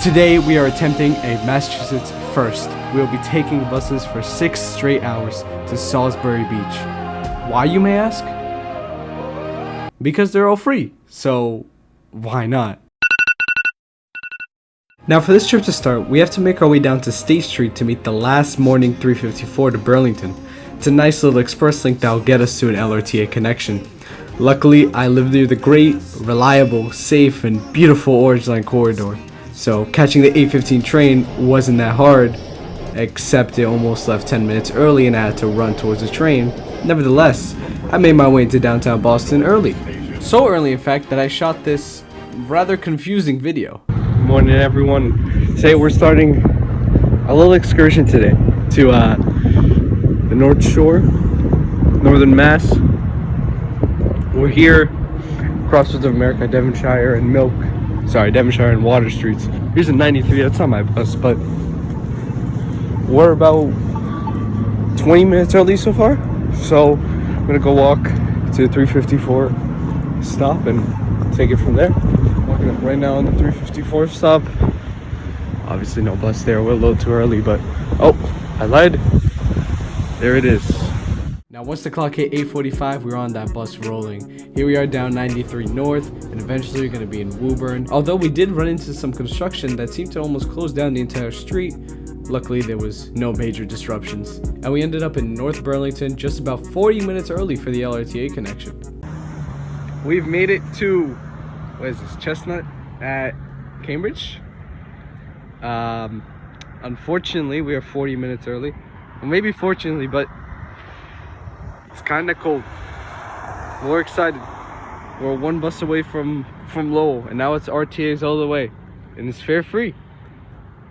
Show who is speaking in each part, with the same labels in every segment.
Speaker 1: Today we are attempting a Massachusetts first. We will be taking buses for 6 straight hours to Salisbury Beach. Why, you may ask? Because they're all free, so why not? Now for this trip to start, we have to make our way down to State Street to meet the last morning 354 to Burlington. It's a nice little express link that will get us to an LRTA connection. Luckily, I live near the great, reliable, safe, and beautiful Orange Line corridor. So catching the 8:15 train wasn't that hard, except it almost left 10 minutes early and I had to run towards the train. Nevertheless, I made my way into downtown Boston early. So early in fact that I shot this rather confusing video. Good morning everyone. Today we're starting a little excursion today to the North Shore, Northern Mass. We're here, Crossroads of America, Devonshire and Water Streets. Here's a 93, that's not my bus, but we're about 20 minutes early so far. So I'm gonna go walk to the 354 stop and take it from there. Walking up right now on the 354 stop. Obviously no bus there, we're a little too early, but oh, I lied. There it is. Now once the clock hit 8:45, we were on that bus rolling. Here we are down 93 North, and eventually we're going to be in Woburn. Although we did run into some construction that seemed to almost close down the entire street, luckily there was no major disruptions. And we ended up in North Burlington just about 40 minutes early for the LRTA connection. We've made it to, what is this, Chestnut at Cambridge? Unfortunately, we are 40 minutes early. Well, maybe fortunately, but it's kind of cold. We're excited. We're one bus away from Lowell, and now it's RTAs all the way, and it's fare free.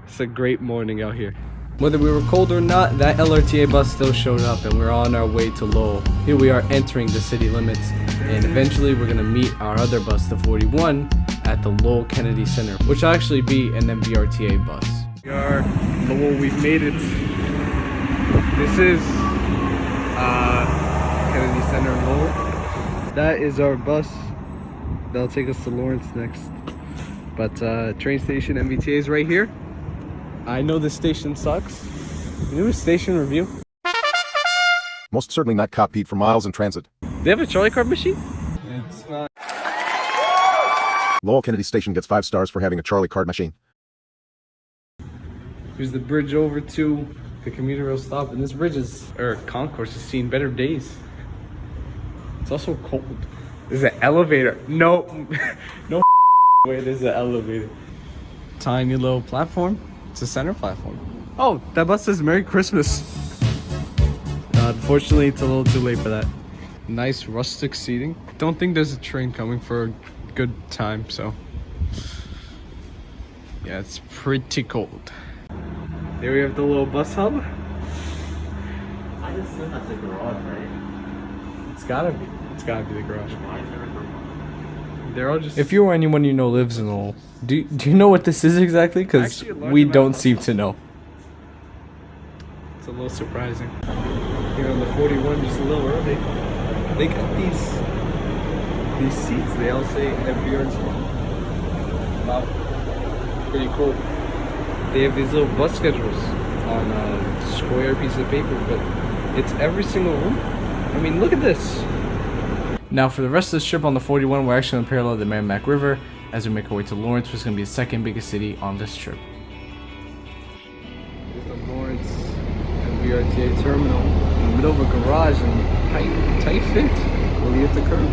Speaker 1: It's a great morning out here. Whether we were cold or not, that LRTA bus still showed up, and we're on our way to Lowell. Here we are entering the city limits, and eventually we're gonna meet our other bus, the 41, at the Lowell Kennedy Center, which will actually be an MVRTA bus. We are Lowell. We've made it. This is Kennedy Center in Lowell. That is our bus. That'll take us to Lawrence next. But train station MBTA is right here. I know this station sucks. New station review.
Speaker 2: Most certainly not copied for miles in transit.
Speaker 1: They have a trolley card machine? It's not.
Speaker 2: Lowell Kennedy Station gets 5 stars for having a trolley card machine.
Speaker 1: Here's the bridge over to the commuter rail stop, and this bridge concourse has seen better days. It's also cold. There's an elevator. No no way there's an elevator. Tiny little platform. It's a center platform. Oh, that bus says Merry Christmas. Unfortunately, it's a little too late for that. Nice rustic seating. Don't think there's a train coming for a good time, so yeah, it's pretty cold. There we have the little bus hub.
Speaker 3: I just assume that's a garage, right?
Speaker 1: It's gotta be the garage.
Speaker 3: Why is there a garage?
Speaker 1: They're all just. If you or anyone you know lives in Lowell, do you know what this is exactly? Because we don't seem to know. It's a little surprising. Here on the 41, just a little early. They got these seats. They all say MVRT. Wow, pretty cool. They have these little bus schedules on a square piece of paper, but it's every single room. I mean, look at this. Now for the rest of this trip on the 41, we're actually going to parallel the Merrimack River as we make our way to Lawrence, which is going to be the second biggest city on this trip. Here's the Lawrence MVRTA terminal in the middle of a garage and tight fit. Will you hit the curb?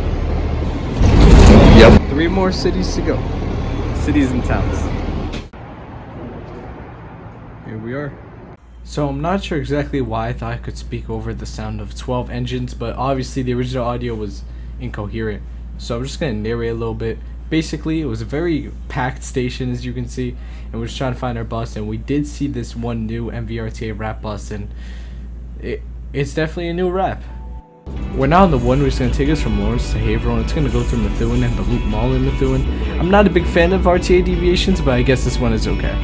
Speaker 1: Yep. 3 more cities to go. Cities and towns. Here we are. So I'm not sure exactly why I thought I could speak over the sound of 12 engines, but obviously the original audio was incoherent. So I'm just going to narrate a little bit. Basically, it was a very packed station, as you can see, and we're just trying to find our bus, and we did see this one new MVRTA wrap bus, and it's definitely a new wrap. We're now on the one which is going to take us from Lawrence to Haverhill, and it's going to go through Methuen and the Loop Mall in Methuen. I'm not a big fan of RTA deviations, but I guess this one is okay.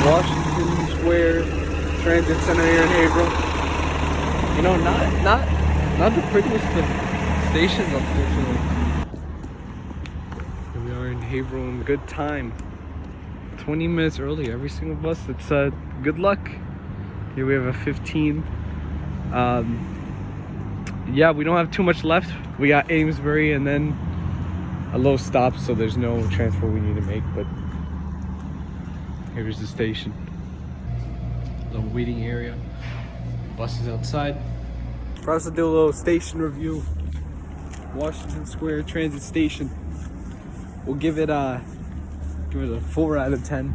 Speaker 1: Washington Square Transit Center here in Haverhill. You know, not the prettiest of stations, unfortunately. Here we are in Haverhill in good time. 20 minutes early, every single bus. It's good luck. Here we have a 15. Yeah, we don't have too much left. We got Amesbury and then a low stop, so there's no transfer we need to make, but here's the station. Little waiting area. Buses outside. For us to do a little station review. Washington Square Transit Station. We'll give it a 4 out of 10.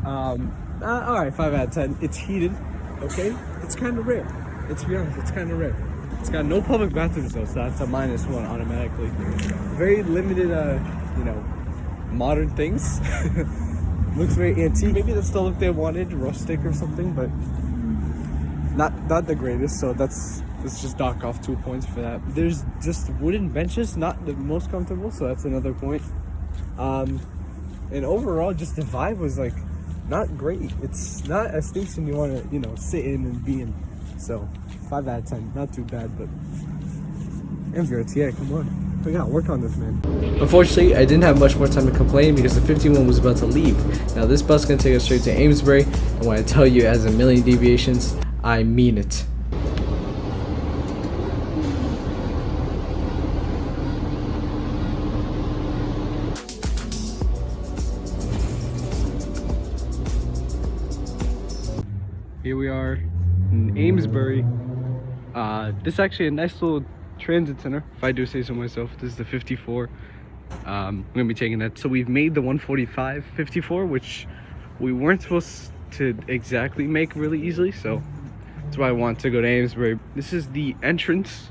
Speaker 1: Alright, 5 out of 10. It's heated, okay? It's kind of rare. Let's be honest, it's kind of rare. It's got no public bathrooms though, so that's a -1 automatically. Very limited, modern things. Looks very antique. Maybe that's the look they wanted, rustic or something, but not the greatest. So let's just dock off 2 points for that. There's just wooden benches, not the most comfortable, so that's another point. And overall, just the vibe was like not great. It's not a station you want to sit in and be in. So 5 out of 10, not too bad, but MVRTA, come on. We gotta work on this, man. Unfortunately, I didn't have much more time to complain because the 51 was about to leave. Now this bus is gonna take us straight to Amesbury, and when I tell you it has a million deviations, I mean it. Here we are in Amesbury. This is actually a nice little transit center, if I do say so myself. This is the 54. I'm gonna be taking that. So we've made the 145 54, which we weren't supposed to exactly make really easily, so that's why I want to go to Amesbury. This is the entrance.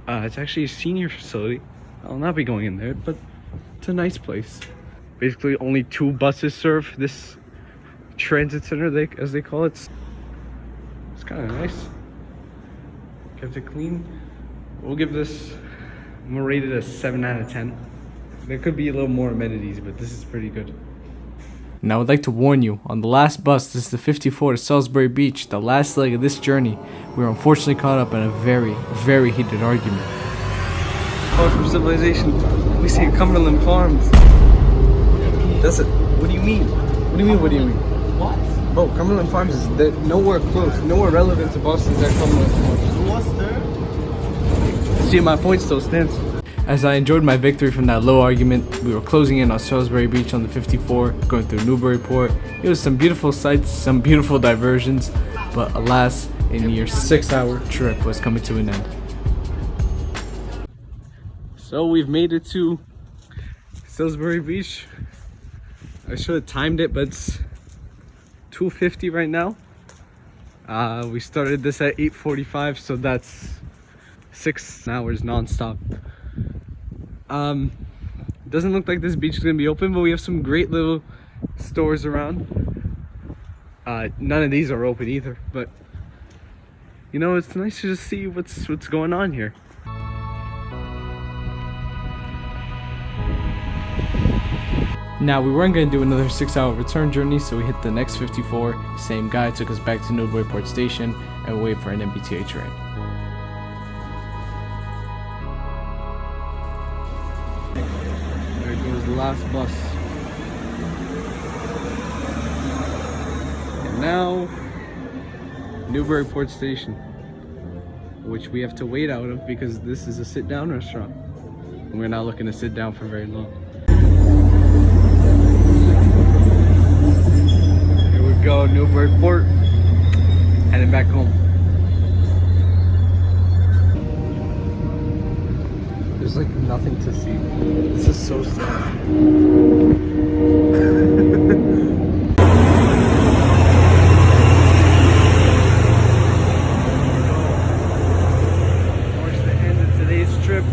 Speaker 1: It's actually a senior facility. I'll not be going in there, but it's a nice place. Basically only 2 buses serve this transit center, as they call it. It's kind of nice. Kept it clean. We'll give this, I'm gonna rate it a 7 out of 10. There could be a little more amenities, but this is pretty good. Now I'd like to warn you, on the last bus, this is the 54 to Salisbury Beach, the last leg of this journey, we were unfortunately caught up in a very, very heated argument. Far from civilization, we see Cumberland Farms. That's it. What do you mean? What do you mean, what do you mean?
Speaker 3: What?
Speaker 1: Bro, Cumberland Farms is nowhere close, nowhere relevant to Boston's at Cumberland Farms.
Speaker 3: What's there?
Speaker 1: See, my point still stands. As I enjoyed my victory from that low argument, we were closing in on Salisbury Beach on the 54, going through Newburyport. It was some beautiful sights, some beautiful diversions, but alas, a near 6-hour trip was coming to an end. So we've made it to Salisbury Beach. I should have timed it, but it's 2:50 right now. We started this at 8:45, so that's 6 hours non-stop. Doesn't look like this beach is gonna be open, but we have some great little stores around. None of these are open either, but it's nice to just see what's going on here. Now, we weren't going to do another 6-hour return journey, so we hit the next 54. Same guy took us back to Newburyport Station and we wait for an MBTA train. There goes the last bus. And now, Newburyport Station, which we have to wait out of because this is a sit-down restaurant. And we're not looking to sit down for very long. Go Newburyport, heading back home. There's like nothing to see. This is so sad. Towards the end of today's trip.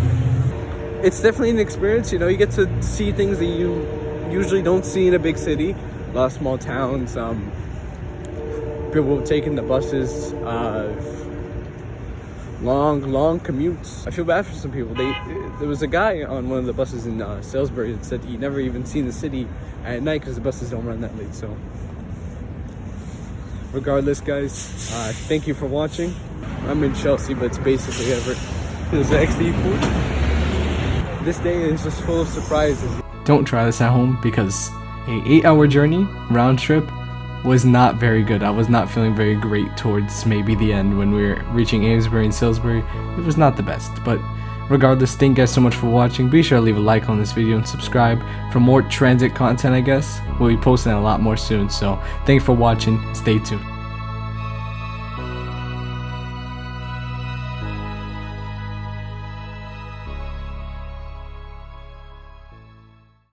Speaker 1: It's definitely an experience, you get to see things that you usually don't see in a big city. A lot of small towns, people taking the buses, long commutes. I feel bad for some people. There was a guy on one of the buses in Salisbury that said he never even seen the city at night because the buses don't run that late. So regardless, guys, thank you for watching. I'm in Chelsea, but it's basically ever. There's the XD4. This day is just full of surprises. Don't try this at home because a 8-hour journey, round trip, was not very good. I was not feeling very great towards maybe the end when we were reaching Amesbury and Salisbury. It was not the best, but regardless, thank you guys so much for watching. Be sure to leave a like on this video and subscribe for more transit content, I guess. We'll be posting a lot more soon, so thank you for watching. Stay tuned.